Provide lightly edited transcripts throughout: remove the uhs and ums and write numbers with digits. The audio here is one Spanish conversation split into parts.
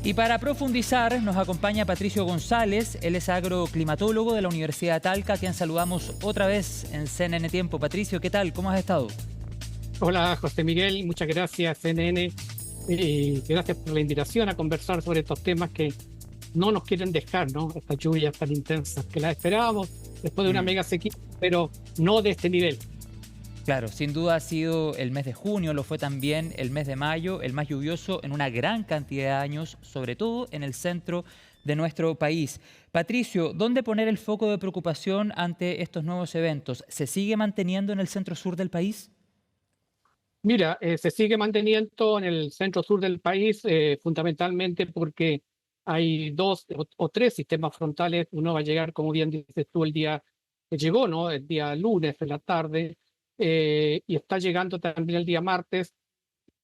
Y para profundizar nos acompaña Patricio González, él es agroclimatólogo de la Universidad de Talca, a quien saludamos otra vez en CNN Tiempo. Patricio, ¿qué tal? ¿Cómo has estado? Hola José Miguel, muchas gracias CNN y gracias por la invitación a conversar sobre estos temas que no nos quieren dejar, ¿no? Estas lluvias tan intensas que las esperábamos después de una Mm, mega sequía, pero no de este nivel. claro, sin duda ha sido el mes de junio, lo fue también el mes de mayo, el más lluvioso en una gran cantidad de años, sobre todo en el centro de nuestro país. Patricio, ¿dónde poner el foco de preocupación ante estos nuevos eventos? ¿Se sigue manteniendo en el centro sur del país? Mira, se sigue manteniendo en el centro sur del país fundamentalmente porque hay dos o tres sistemas frontales. Uno va a llegar, como bien dices tú, el día que llegó, ¿no? El día lunes en la tarde y está llegando también el día martes.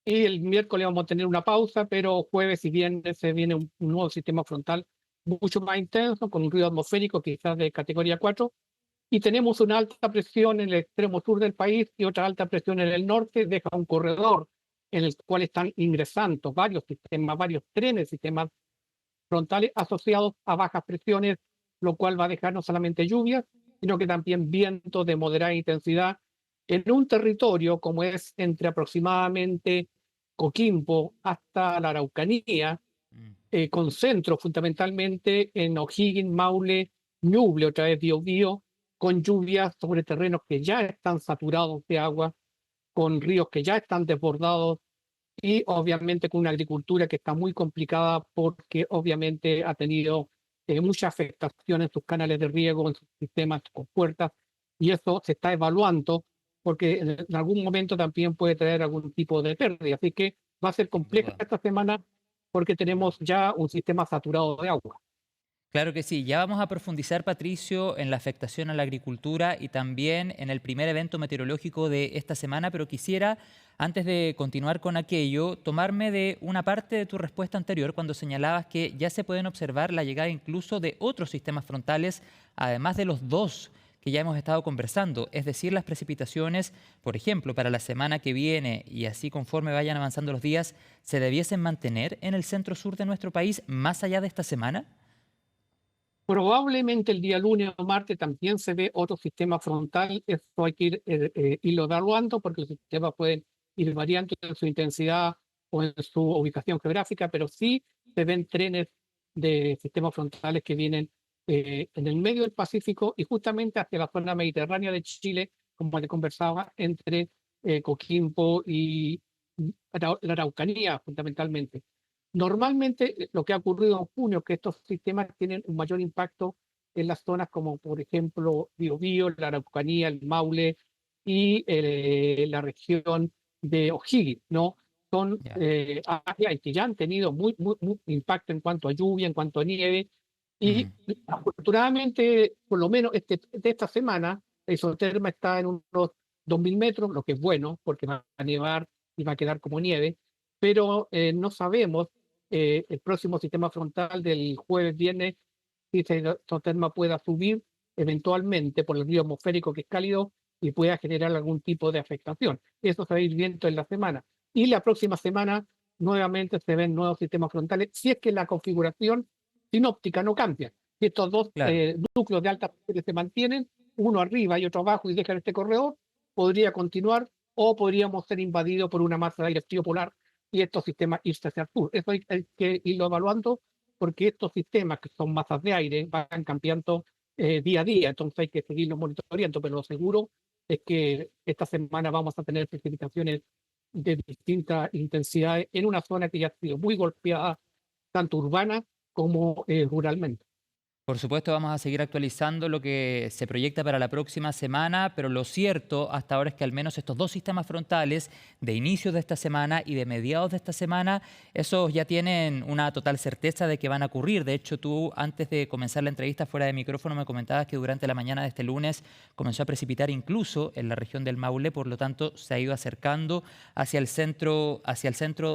Y el miércoles vamos a tener una pausa, pero jueves y viernes se viene un nuevo sistema frontal mucho más intenso, con un ruido atmosférico quizás de categoría 4. Y tenemos una alta presión en el extremo sur del país y otra alta presión en el norte, deja un corredor en el cual están ingresando varios sistemas, varios trenes, sistemas frontales asociados a bajas presiones, lo cual va a dejar no solamente lluvias, sino que también vientos de moderada intensidad en un territorio como es entre aproximadamente Coquimbo hasta la Araucanía, Mm, con centro fundamentalmente en O'Higgins, Maule, Ñuble, otra vez Biobío, con lluvias sobre terrenos que ya están saturados de agua, con ríos que ya están desbordados y obviamente con una agricultura que está muy complicada porque obviamente ha tenido mucha afectación en sus canales de riego, en sus sistemas con puertas, y eso se está evaluando porque en algún momento también puede traer algún tipo de pérdida. Así que va a ser sin compleja duda. esta semana porque tenemos ya un sistema saturado de agua. Claro que sí, ya vamos a profundizar, Patricio, en la afectación a la agricultura y también en el primer evento meteorológico de esta semana, pero quisiera, antes de continuar con aquello, tomarme de una parte de tu respuesta anterior cuando señalabas que ya se pueden observar la llegada incluso de otros sistemas frontales, además de los dos que ya hemos estado conversando, es decir, las precipitaciones, por ejemplo, para la semana que viene y así conforme vayan avanzando los días, ¿se debiesen mantener en el centro sur de nuestro país más allá de esta semana? Probablemente el día lunes o martes también se ve otro sistema frontal. Esto hay que irlo evaluando porque los sistemas pueden ir variando en su intensidad o en su ubicación geográfica, pero sí se ven trenes de sistemas frontales que vienen en el medio del Pacífico y justamente hacia la zona mediterránea de Chile, como le conversaba, entre Coquimbo y la Araucanía fundamentalmente. Normalmente lo que ha ocurrido en junio es que estos sistemas tienen un mayor impacto en las zonas como por ejemplo Biobío, la Araucanía, el Maule y la región de O'Higgins, ¿no? Son Ya. áreas que ya han tenido muy impacto en cuanto a lluvia, en cuanto a nieve, y Mm. afortunadamente, por lo menos de esta semana, la isoterma está en unos 2000 metros, lo que es bueno porque va a nevar y va a quedar como nieve, pero no sabemos el próximo sistema frontal del jueves, viernes, si ese isoterma pueda subir eventualmente por el río atmosférico que es cálido y pueda generar algún tipo de afectación. Eso se va a ir viendo en la semana. Y la próxima semana nuevamente se ven nuevos sistemas frontales, si es que la configuración sinóptica no cambia. Si estos dos Claro. núcleos de alta presión se mantienen, uno arriba y otro abajo y dejan este corredor, podría continuar o podríamos ser invadidos por una masa de aire frío polar y estos sistemas irse hacia el sur. Eso hay que irlo evaluando porque estos sistemas que son masas de aire van cambiando día a día, entonces hay que seguirlos monitoreando, pero lo seguro es que esta semana vamos a tener precipitaciones de distintas intensidades en una zona que ya ha sido muy golpeada, tanto urbana como ruralmente. Por supuesto, vamos a seguir actualizando lo que se proyecta para la próxima semana, pero lo cierto hasta ahora es que al menos estos dos sistemas frontales de inicios de esta semana y de mediados de esta semana, esos ya tienen una total certeza de que van a ocurrir. De hecho, tú antes de comenzar la entrevista fuera de micrófono me comentabas que durante la mañana de este lunes comenzó a precipitar incluso en la región del Maule, por lo tanto se ha ido acercando hacia el centro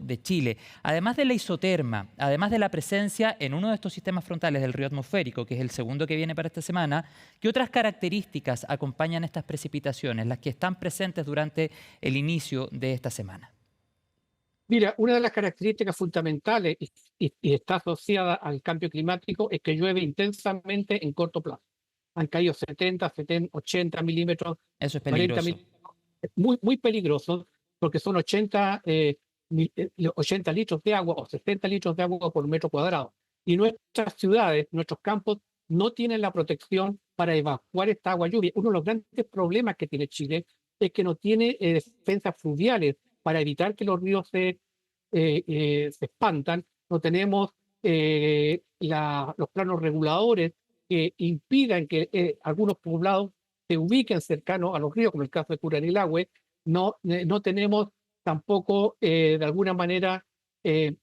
de Chile. Además de la isoterma, además de la presencia en uno de estos sistemas frontales del río atmosférico, que es el segundo que viene para esta semana, ¿qué otras características acompañan estas precipitaciones, las que están presentes durante el inicio de esta semana? Mira, una de las características fundamentales y está asociada al cambio climático es que llueve intensamente en corto plazo. Han caído 70, 80 milímetros, Eso es 40 peligroso. milímetros, muy, muy peligroso, porque son 80 litros de agua o 60 litros de agua por metro cuadrado. Y nuestras ciudades, nuestros campos, no tienen la protección para evacuar esta agua lluvia. Uno de los grandes problemas que tiene Chile es que no tiene defensas fluviales para evitar que los ríos se espantan. No tenemos los planos reguladores que impidan que algunos poblados se ubiquen cercanos a los ríos, como el caso de Curanilahue. No tenemos tampoco, de alguna manera, eh,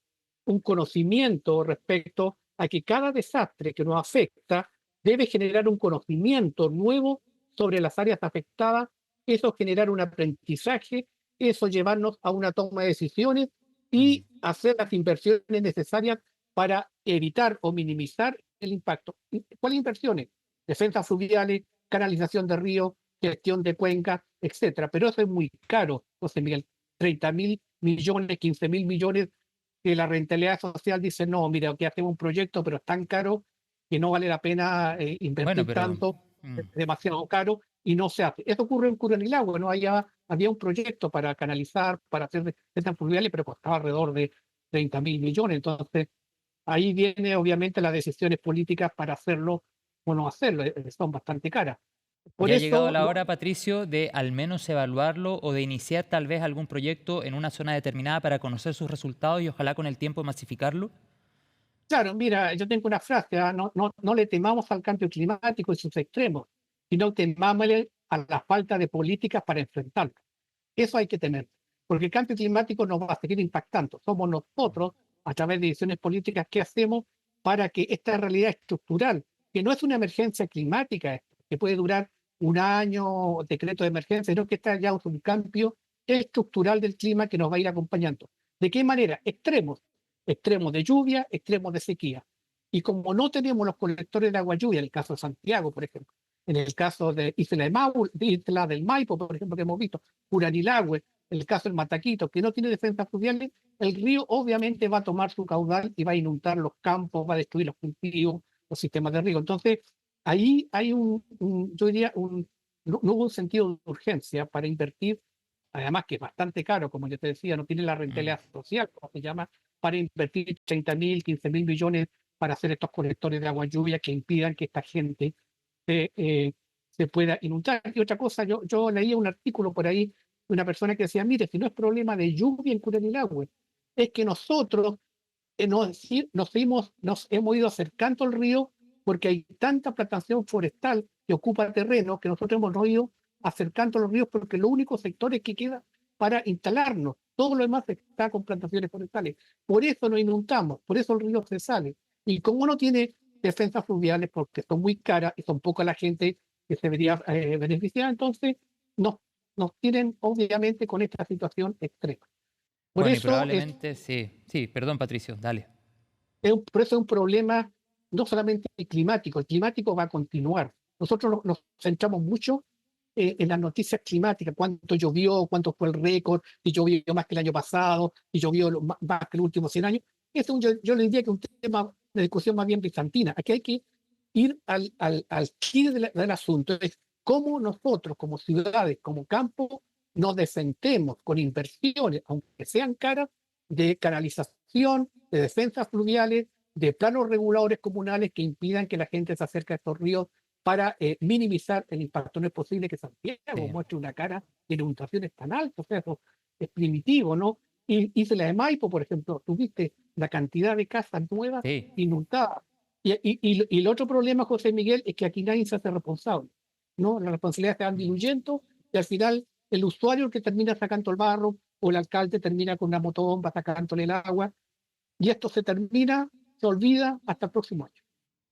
un conocimiento respecto a que cada desastre que nos afecta debe generar un conocimiento nuevo sobre las áreas afectadas, eso generar un aprendizaje, eso llevarnos a una toma de decisiones Mm. y hacer las inversiones necesarias para evitar o minimizar el impacto. ¿Cuáles inversiones? Defensas fluviales, canalización de ríos, gestión de cuencas, etcétera. Pero eso es muy caro, José Miguel. 30.000 millones, 15.000 millones, que la rentabilidad social dice, no, mira, aquí hacemos un proyecto, pero es tan caro que no vale la pena Bueno, invertir pero tanto, mm, es demasiado caro y no se hace. Eso ocurre en Curanilahue, ¿no? Había un proyecto para canalizar, para hacer centros fluviales, pero costaba alrededor de 30.000 millones. Entonces, ahí viene obviamente las decisiones políticas para hacerlo o no hacerlo, son bastante caras. Por ya ha llegado eso, la hora, Patricio, de al menos evaluarlo o de iniciar tal vez algún proyecto en una zona determinada para conocer sus resultados y ojalá con el tiempo masificarlo. claro, mira, yo tengo una frase, no le temamos al cambio climático y sus extremos, sino temámosle a la falta de políticas para enfrentarlo. Eso hay que tener, porque el cambio climático nos va a seguir impactando. Somos nosotros, a través de decisiones políticas, que hacemos para que esta realidad estructural, que no es una emergencia climática, que puede durar un año, decreto de emergencia, sino que está ya un cambio estructural del clima que nos va a ir acompañando. ¿De qué manera? Extremos de lluvia, extremos de sequía. Y como no tenemos los colectores de agua lluvia, en el caso de Santiago, por ejemplo, en el caso de Isla del Maipo, por ejemplo, que hemos visto, Curanilahue, en el caso del Mataquito, que no tiene defensas fluviales, el río obviamente va a tomar su caudal y va a inundar los campos, va a destruir los cultivos, los sistemas de riego. Entonces, ahí hay yo diría, no hubo un sentido de urgencia para invertir, además que es bastante caro, como yo te decía, no tiene la Mm. rentabilidad social, como se llama, para invertir 30.000, 15.000 millones para hacer estos colectores de agua lluvia que impidan que esta gente se, eh, se pueda inundar. Y otra cosa, yo leía un artículo por ahí de una persona que decía, mire, si no es problema de lluvia en Curanilahue, es que nosotros nos hemos ido acercando al río porque hay tanta plantación forestal que ocupa terreno que nosotros hemos ido acercando a los ríos porque los únicos sectores que quedan para instalarnos, todo lo demás está con plantaciones forestales. Por eso nos inundamos, por eso el río se sale. Y como no tiene defensas fluviales porque son muy caras y son poca la gente que se vería beneficiada, entonces nos, nos tienen obviamente con esta situación extrema. Por Bueno, y eso es probablemente sí. Sí, perdón, Patricio, dale. por eso es un problema no solamente climático, el climático va a continuar. Nosotros nos centramos mucho en las noticias climáticas, cuánto llovió, cuánto fue el récord, si llovió más que el año pasado, si llovió más que los últimos 100 años. Yo le diría que es un tema de discusión más bien bizantina. Aquí hay que ir al quid del asunto, es cómo nosotros como ciudades, como campo, nos defendemos con inversiones, aunque sean caras, de canalización, de defensas fluviales, de planos reguladores comunales que impidan que la gente se acerque a estos ríos para minimizar el impacto. No es posible que Santiago Sí, muestre una cara de inundaciones tan altas, o sea, eso es primitivo, ¿no? Y Isla de Maipo, por ejemplo, tuviste la cantidad de casas nuevas sí. inundadas. Y el otro problema, José Miguel, es que aquí nadie se hace responsable, ¿no? Las responsabilidades se van Mm. diluyendo y al final el usuario que termina sacando el barro o el alcalde termina con una motobomba sacándole el agua y esto se termina, se olvida hasta el próximo año.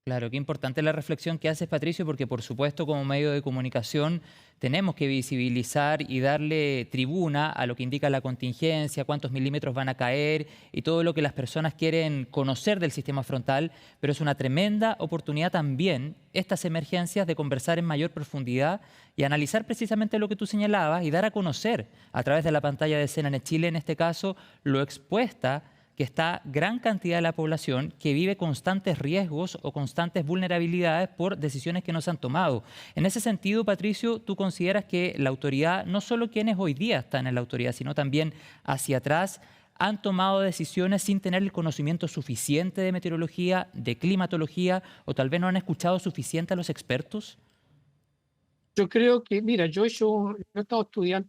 Claro, qué importante la reflexión que haces, Patricio, porque por supuesto como medio de comunicación tenemos que visibilizar y darle tribuna a lo que indica la contingencia, cuántos milímetros van a caer y todo lo que las personas quieren conocer del sistema frontal, pero es una tremenda oportunidad también estas emergencias de conversar en mayor profundidad y analizar precisamente lo que tú señalabas y dar a conocer a través de la pantalla de CNN Chile, en este caso, lo expuesta que está gran cantidad de la población que vive constantes riesgos o constantes vulnerabilidades por decisiones que no se han tomado. En ese sentido, Patricio, ¿tú consideras que la autoridad, no solo quienes hoy día están en la autoridad, sino también hacia atrás, han tomado decisiones sin tener el conocimiento suficiente de meteorología, de climatología, o tal vez no han escuchado suficiente a los expertos? Yo creo que, mira, yo he estado estudiando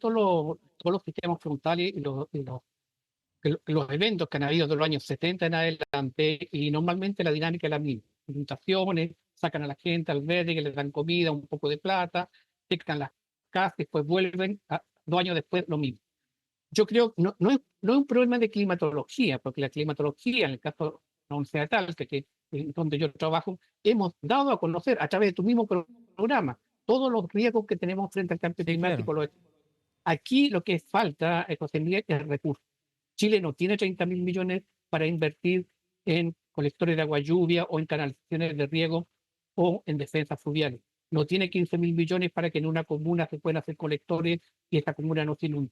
todos los sistemas frontales y los eventos que han habido de los años 70 en adelante, y normalmente la dinámica es la misma. Inundaciones, sacan a la gente al verde, que les dan comida, un poco de plata, secan las casas, después vuelven, 2 años después lo mismo. Yo creo que no es un problema de climatología, porque la climatología, en el caso de la Universidad de Talca, donde yo trabajo, hemos dado a conocer a través de tu mismo programa todos los riesgos que tenemos frente al cambio Sí, claro. climático. Aquí lo que falta, José Miguel, es recursos. Chile no tiene 30.000 millones para invertir en colectores de agua lluvia o en canalizaciones de riego o en defensas fluviales. No tiene 15.000 millones para que en una comuna se puedan hacer colectores y esta comuna no se inunde.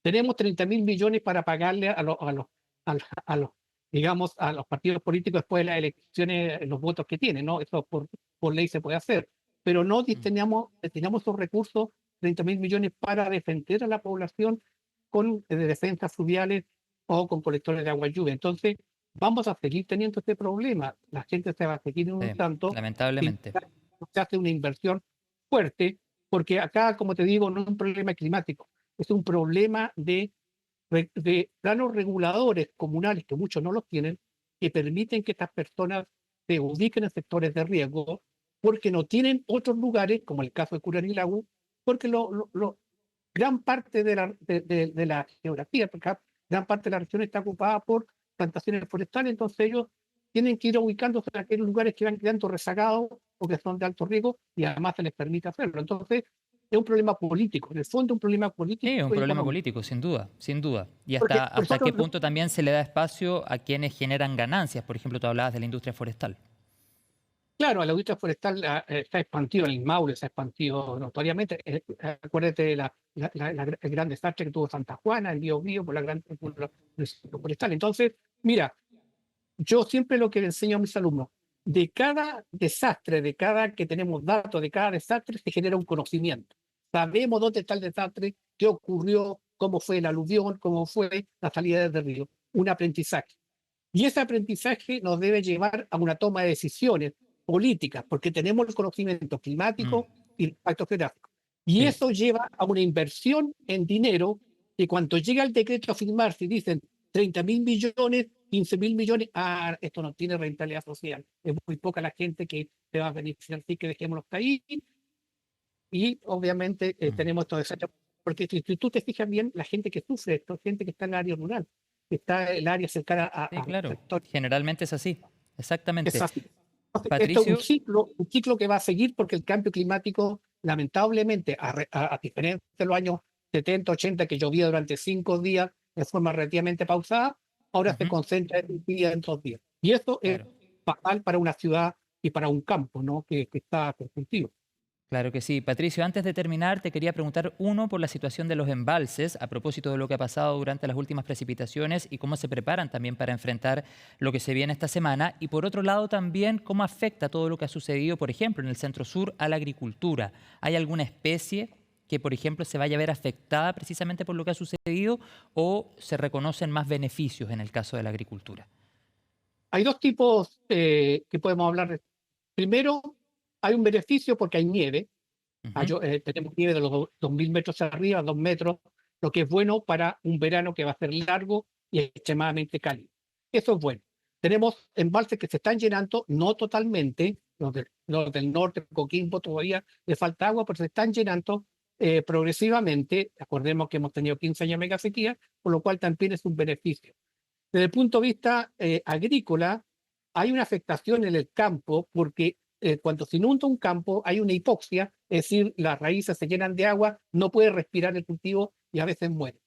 Tenemos 30.000 millones para pagarle a los, digamos, a los partidos políticos después de las elecciones, los votos que tienen, ¿no? Eso por ley se puede hacer. Pero no Mm. destinamos esos recursos, 30.000 millones, para defender a la población con defensas fluviales o con colectores de agua lluvia. Entonces, vamos a seguir teniendo este problema. La gente se va a seguir Sí, inundando si lamentablemente. no se hace una inversión fuerte, porque acá, como te digo, no es un problema climático, es un problema de planos reguladores comunales, que muchos no los tienen, que permiten que estas personas se ubiquen en sectores de riesgo, porque no tienen otros lugares, como el caso de Curanilago, porque gran parte de la geografía, porque gran parte de la región está ocupada por plantaciones forestales. Entonces ellos tienen que ir ubicándose en aquellos lugares que van quedando rezagados o que son de alto riesgo, y además se les permite hacerlo. Entonces es un problema político, en el fondo un problema Sí, político es un y problema económico. político, sin duda, sin duda. Y Porque hasta nosotros, qué punto también se le da espacio a quienes generan ganancias. Por ejemplo, tú hablabas de la industria forestal. claro, la industria forestal está expandido en el Maule, se ha expandido notoriamente. Acuérdate de el gran desastre que tuvo Santa Juana, el Biobío, por el sector forestal. Entonces, mira, yo siempre lo que le enseño a mis alumnos: de cada desastre, de cada que tenemos datos, de cada desastre se genera un conocimiento. Sabemos dónde está el desastre, qué ocurrió, cómo fue el aluvión, cómo fue la salida del río. Un aprendizaje. Y ese aprendizaje nos debe llevar a una toma de decisiones políticas, porque tenemos el conocimiento Mm, climático y el impacto geográfico. Y sí, eso lleva a una inversión en dinero, que cuando llega el decreto a firmarse y dicen 30.000 millones, 15.000 millones, esto no tiene rentabilidad social. Es muy poca la gente que se va a beneficiar, así que dejémoslo ahí. Y obviamente mm, tenemos todo eso. Porque si tú te fijas bien, la gente que sufre esto es gente que está en el área rural, que está en el área cercana sí, al claro. sector. Generalmente es así. Es Exactamente. así. Entonces, esto es Patricio, un ciclo que va a seguir, porque el cambio climático, lamentablemente, a diferencia de los años 70, 80, que llovía durante 5 días de forma relativamente pausada, ahora se ujú, concentra en un día, en 2 días. Y eso es claro. fatal para una ciudad y para un campo, ¿no? que está con cultivo. Claro que sí. Patricio, antes de terminar, te quería preguntar, uno, por la situación de los embalses, a propósito de lo que ha pasado durante las últimas precipitaciones y cómo se preparan también para enfrentar lo que se viene esta semana. Y por otro lado, también, cómo afecta todo lo que ha sucedido, por ejemplo, en el centro sur a la agricultura. ¿Hay alguna especie que, por ejemplo, se vaya a ver afectada precisamente por lo que ha sucedido o se reconocen más beneficios en el caso de la agricultura? Hay dos tipos que podemos hablar. Primero, hay un beneficio porque hay nieve. Ujú, Tenemos nieve de los 2.000 metros arriba, 2 metros, lo que es bueno para un verano que va a ser largo y extremadamente cálido. Eso es bueno. Tenemos embalses que se están llenando, no totalmente, los del norte, Coquimbo, todavía le falta agua, pero se están llenando progresivamente. Acordemos que hemos tenido 15 años de mega sequía, por lo cual también es un beneficio. Desde el punto de vista agrícola, hay una afectación en el campo porque cuando se inunda un campo hay una hipoxia, es decir, las raíces se llenan de agua, no puede respirar el cultivo y a veces muere.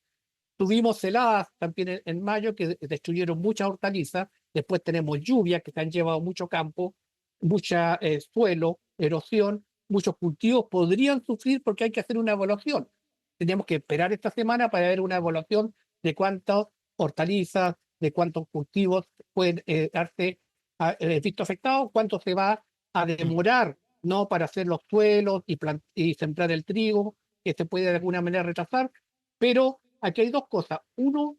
Tuvimos heladas también en mayo que destruyeron muchas hortalizas, después tenemos lluvias que se han llevado mucho campo, mucha suelo, erosión, muchos cultivos podrían sufrir porque hay que hacer una evaluación. Tenemos que esperar esta semana para ver una evaluación de cuántas hortalizas, de cuántos cultivos pueden darse visto afectados, cuánto se va a demorar, ¿no? Para hacer los suelos y sembrar el trigo, que se puede de alguna manera retrasar, pero aquí hay dos cosas. Uno,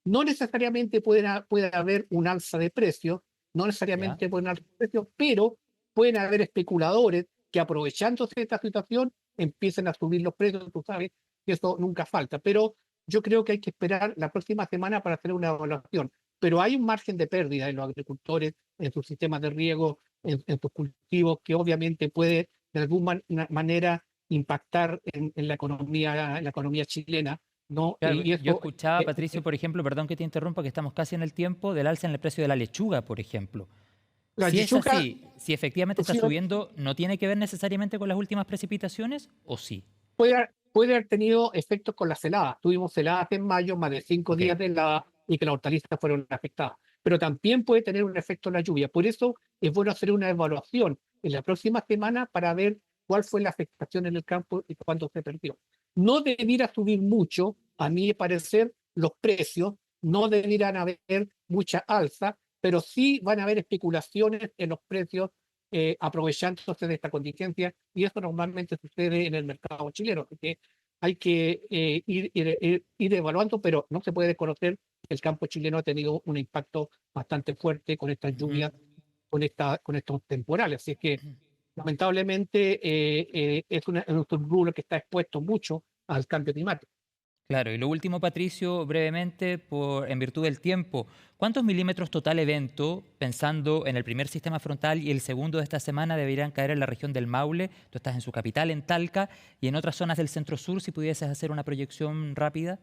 no necesariamente puede haber un alza de precios, no ¿Ya? necesariamente pueden haber precios, pero pueden haber especuladores que aprovechándose de esta situación empiecen a subir los precios, tú sabes que eso nunca falta, pero yo creo que hay que esperar la próxima semana para hacer una evaluación, pero hay un margen de pérdida en los agricultores, en sus sistemas de riego, en sus cultivos, que obviamente puede de alguna manera impactar en la economía chilena, ¿no? Claro, Y yo eso escuchaba, Patricio, por ejemplo, perdón que te interrumpa, que estamos casi en el tiempo del alza en el precio de la lechuga, por ejemplo. la Si es yuca así, si efectivamente está subiendo, ¿no tiene que ver necesariamente con las últimas precipitaciones o sí? puede haber tenido efectos con las heladas. Tuvimos heladas en mayo, más de 5 días Ok. de helada y que las hortalizas fueron afectadas. Pero también puede tener un efecto en la lluvia. Por eso es bueno hacer una evaluación en la próxima semana para ver cuál fue la afectación en el campo y cuánto se perdió. No debiera subir mucho, a mi parecer, los precios, no debieran haber mucha alza, pero sí van a haber especulaciones en los precios aprovechándose de esta contingencia, y eso normalmente sucede en el mercado chileno, así que hay que ir evaluando, pero no se puede desconocer que el campo chileno ha tenido un impacto bastante fuerte con estas Ujú. lluvias, con estos temporales, así es que lamentablemente es un rubro que está expuesto mucho al cambio climático. Claro, y lo último, Patricio, brevemente, en virtud del tiempo, ¿cuántos milímetros total evento, pensando en el primer sistema frontal y el segundo de esta semana, deberían caer en la región del Maule? Tú estás en su capital, en Talca, y en otras zonas del centro sur, si pudieses hacer una proyección rápida.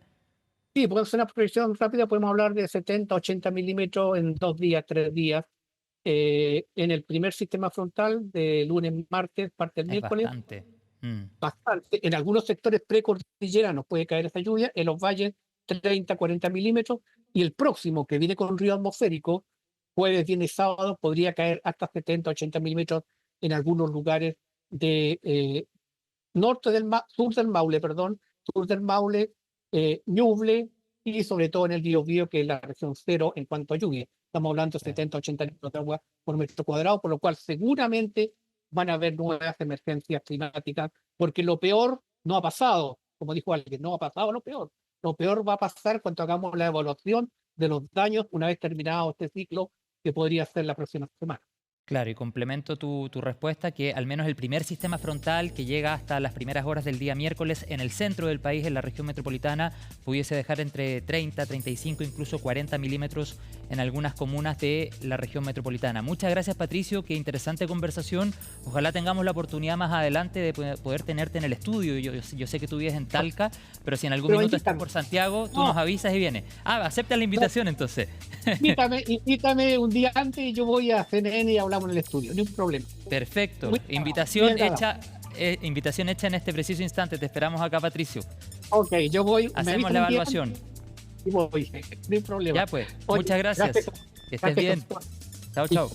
Sí, podemos hacer una proyección rápida, podemos hablar de 70, 80 milímetros en 2 días, 3 días. En el primer sistema frontal, de lunes, martes, parte del Es miércoles, bastante. Mm. bastante. En algunos sectores precordilleranos puede caer esa lluvia, en los valles 30, 40 milímetros, y el próximo, que viene con río atmosférico, jueves, viernes, sábado, podría caer hasta 70, 80 milímetros en algunos lugares de sur del Maule, perdón, sur del Maule, Ñuble y sobre todo en el Biobío, que es la región cero en cuanto a lluvia. Estamos hablando de 70, 80 litros de agua por metro cuadrado, por lo cual seguramente van a haber nuevas emergencias climáticas, porque lo peor no ha pasado, como dijo alguien, no ha pasado lo peor. Lo peor va a pasar cuando hagamos la evaluación de los daños una vez terminado este ciclo, que podría ser la próxima semana. Claro, y complemento tu respuesta que al menos el primer sistema frontal que llega hasta las primeras horas del día miércoles en el centro del país, en la región metropolitana, pudiese dejar entre 30, 35, incluso 40 milímetros en algunas comunas de la región metropolitana. Muchas gracias, Patricio, qué interesante conversación. Ojalá tengamos la oportunidad más adelante de poder tenerte en el estudio. Yo sé que tú vives en Talca, pero si en algún Pero minuto estás invítame. por Santiago, tú nos No, avisas y vienes. Ah, acepta la no, invitación entonces. invítame un día antes y yo voy a CNN y hablamos en el estudio, ni un problema. Perfecto. Muy agradable. Invitación hecha en este preciso instante. Te esperamos acá, Patricio. Ok, yo voy, me Hacemos avisan la un día evaluación. y voy, no hay problema. Ya pues, Oye, muchas gracias, gracias. Que estés gracias. bien. Chao, Y chao.